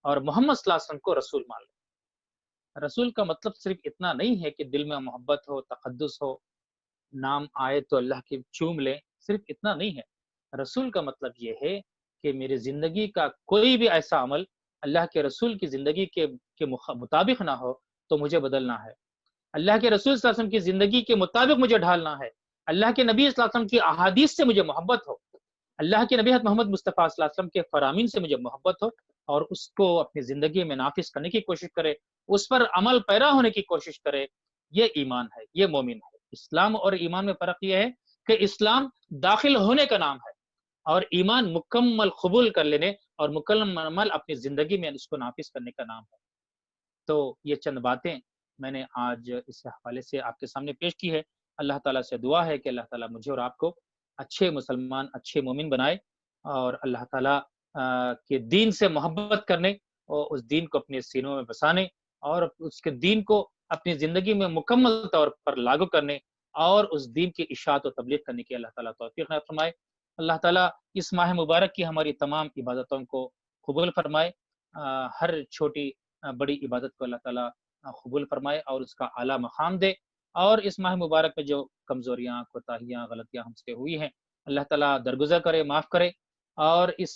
اور محمد صلی اللہ علیہ وسلم کو رسول مان لے. رسول کا مطلب صرف اتنا نہیں ہے کہ دل میں محبت ہو، تقدس ہو، نام آئے تو اللہ کی چوم لے، صرف اتنا نہیں ہے. رسول کا مطلب یہ ہے کہ میری زندگی کا کوئی بھی ایسا عمل اللہ کے رسول کی زندگی کے مطابق نہ ہو تو مجھے بدلنا ہے. اللہ کے رسول صلی اللہ علیہ وسلم کی زندگی کے مطابق مجھے ڈھالنا ہے. اللہ کے نبی صلی اللہ علیہ وسلم کی احادیث سے مجھے محبت ہو. اللہ کے نبی محمد مصطفیٰ صلی اللہ علیہ وسلم کے فرامین سے مجھے محبت ہو اور اس کو اپنی زندگی میں نافذ کرنے کی کوشش کرے، اس پر عمل پیرا ہونے کی کوشش کرے. یہ ایمان ہے، یہ مومن ہے. اسلام اور ایمان میں فرق یہ ہے کہ اسلام داخل ہونے کا نام ہے اور ایمان مکمل قبول کر لینے اور مکمل اپنی زندگی میں اس کو نافذ کرنے کا نام ہے. تو یہ چند باتیں میں نے آج اس حوالے سے آپ کے سامنے پیش کی ہے. اللہ تعالیٰ سے دعا ہے کہ اللہ تعالیٰ مجھے اور آپ کو اچھے مسلمان، اچھے مومن بنائے اور اللہ تعالیٰ کے دین سے محبت کرنے اور اس دین کو اپنے سینوں میں بسانے اور اس کے دین کو اپنی زندگی میں مکمل طور پر لاگو کرنے اور اس دین کی اشاعت و تبلیغ کرنے کی اللہ تعالیٰ توفیق نصیب فرمائے. اللہ تعالیٰ اس ماہ مبارک کی ہماری تمام عبادتوں کو قبول فرمائے. ہر چھوٹی بڑی عبادت کو اللہ تعالیٰ قبول فرمائے اور اس کا اعلیٰ مقام دے. اور اس ماہ مبارک میں جو کمزوریاں، کوتاہیاں، غلطیاں ہم سے ہوئی ہیں اللہ تعالیٰ درگزر کرے، معاف کرے اور اس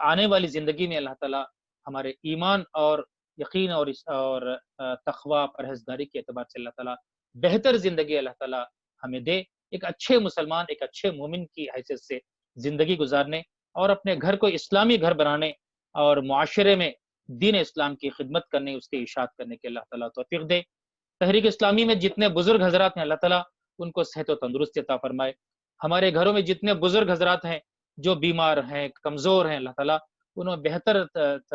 آنے والی زندگی میں اللہ تعالیٰ ہمارے ایمان اور یقین اور تقوی پرہیزگاری کے اعتبار سے اللہ تعالیٰ بہتر زندگی اللہ تعالیٰ ہمیں دے. ایک اچھے مسلمان، ایک اچھے مومن کی حیثیت سے زندگی گزارنے اور اپنے گھر کو اسلامی گھر بنانے اور معاشرے میں دین اسلام کی خدمت کرنے، اس کی اشاعت کرنے کے اللہ تعالیٰ توفیق دے. تحریک اسلامی میں جتنے بزرگ حضرات ہیں اللہ تعالیٰ ان کو صحت و تندرستی عطا فرمائے. ہمارے گھروں میں جتنے بزرگ حضرات ہیں جو بیمار ہیں، کمزور ہیں، اللہ تعالیٰ انہیں بہتر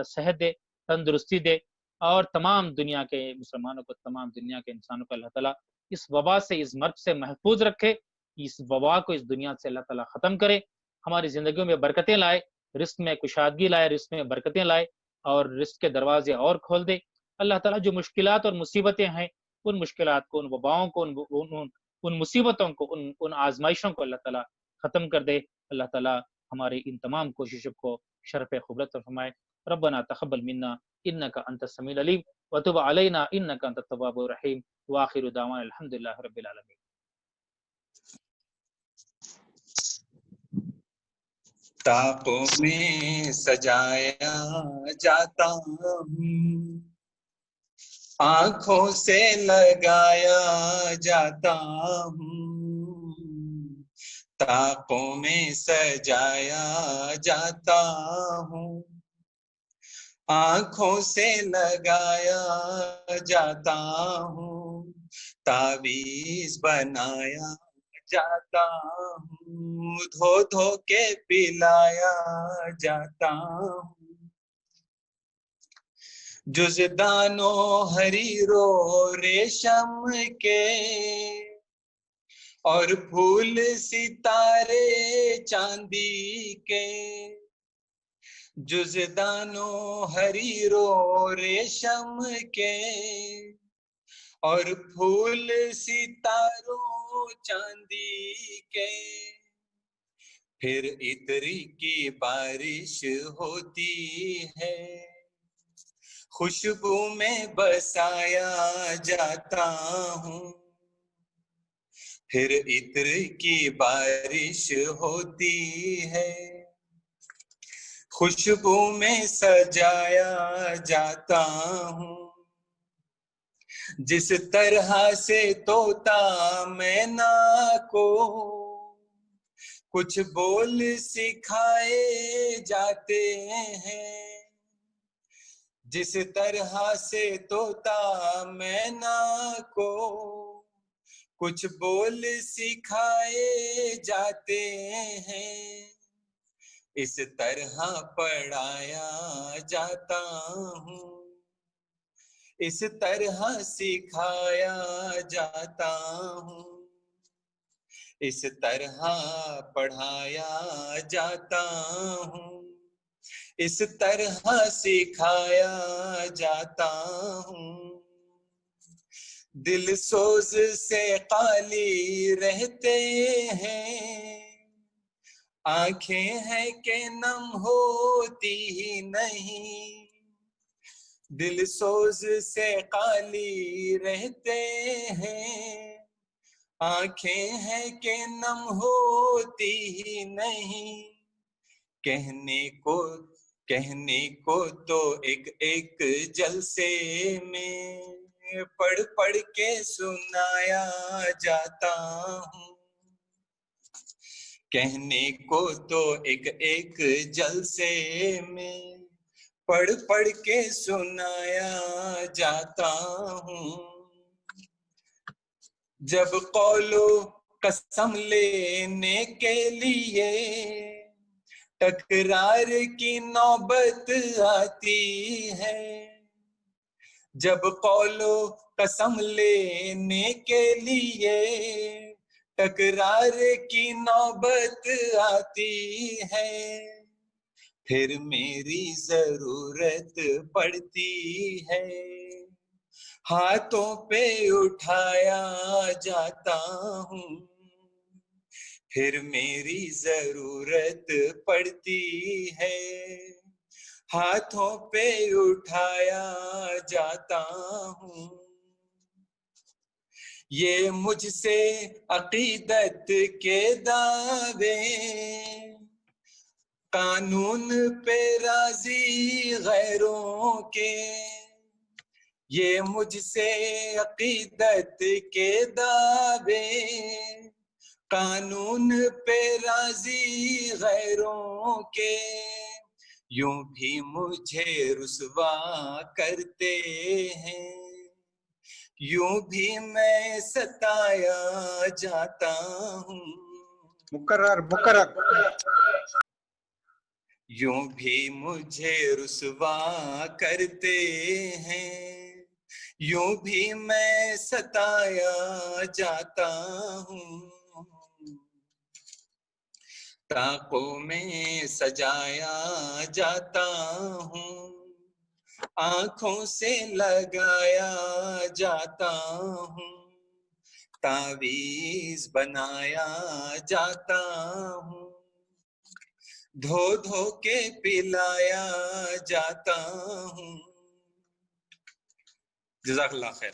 صحت دے، تندرستی دے اور تمام دنیا کے مسلمانوں کو، تمام دنیا کے انسانوں کو اللہ تعالیٰ اس وبا سے، اس مرض سے محفوظ رکھے. اس وبا کو اس دنیا سے اللہ تعالیٰ ختم کرے، ہماری زندگیوں میں برکتیں لائے رزق میں کشادگی لائے، رزق میں برکتیں لائے اور رزق کے دروازے اور کھول دے۔ اللہ تعالیٰ جو مشکلات اور مصیبتیں ہیں، ان مشکلات کو، ان وباؤں کو، ان مصیبتوں کو، ان آزمائشوں کو اللہ تعالیٰ ختم کر دے۔ اللہ تعالیٰ ہماری ان تمام کوششوں کو شرف قبولت فرمائے۔ ربنا تقبل منا انک انت السمیع العلیم وتب علینا انک انت التواب الرحیم وآخر دعوانا الحمدللہ رب العالمین۔ طاقوں میں سجایا جاتا ہوں، آنکھوں سے لگایا جاتا ہوں، طاقوں میں سجایا جاتا ہوں، آنکھوں سے لگایا جاتا ہوں، تعویذ بنایا جاتا ہوں، دھو دھو کے پلایا جاتا ہوں، جزدانو حریر و ریشم کے اور پھول ستارے چاندی کے، جزدانو حریر و ریشم کے اور پھول ستاروں چاندی کے، پھر عطر کی بارش ہوتی ہے، خوشبو میں بسایا جاتا ہوں، پھر عطر کی بارش ہوتی ہے، خوشبو میں سجایا جاتا ہوں، جس طرح سے طوطا مینا کو کچھ بول سکھائے جاتے ہیں، جس طرح سے طوطا مینا کو کچھ بول سکھائے جاتے ہیں، اس طرح پڑھایا جاتا ہوں، اس طرح سکھایا جاتا ہوں، اس طرح پڑھایا جاتا ہوں، اس طرح سکھایا جاتا ہوں، دل سوز سے خالی رہتے ہیں، آنکھیں ہیں کہ نم ہوتی ہی نہیں، دل سوز سے خالی رہتے ہیں، آنکھیں ہیں کہ نم ہوتی ہی نہیں، کہنے کو تو ایک ایک جلسے میں پڑھ پڑھ کے سنایا جاتا ہوں، کہنے کو تو ایک ایک جلسے میں پڑھ پڑھ کے سنایا جاتا ہوں، جب قول و قسم لینے کے لیے تکرار کی نوبت آتی ہے، جب قول و قسم لینے کے لیے تکرار کی نوبت آتی ہے، پھر میری ضرورت پڑتی ہے، ہاتھوں پہ اٹھایا جاتا ہوں، پھر میری ضرورت پڑتی ہے، ہاتھوں پہ اٹھایا جاتا ہوں، یہ مجھ سے عقیدت کے دعوے قانون پہ راضی غیروں کے، یہ مجھ سے عقیدت کے دعوے قانون پہ راضی غیروں کے، یوں بھی مجھے رسوا کرتے ہیں، یوں بھی میں ستایا جاتا ہوں، مکرر یوں بھی مجھے رسوا کرتے ہیں، یوں بھی میں ستایا جاتا ہوں، طاقوں میں سجایا جاتا ہوں، آنکھوں سے لگایا جاتا ہوں، تعویذ بنایا جاتا ہوں، دھو دھو کے پلایا جاتا ہوں۔ جزاک اللہ خیر۔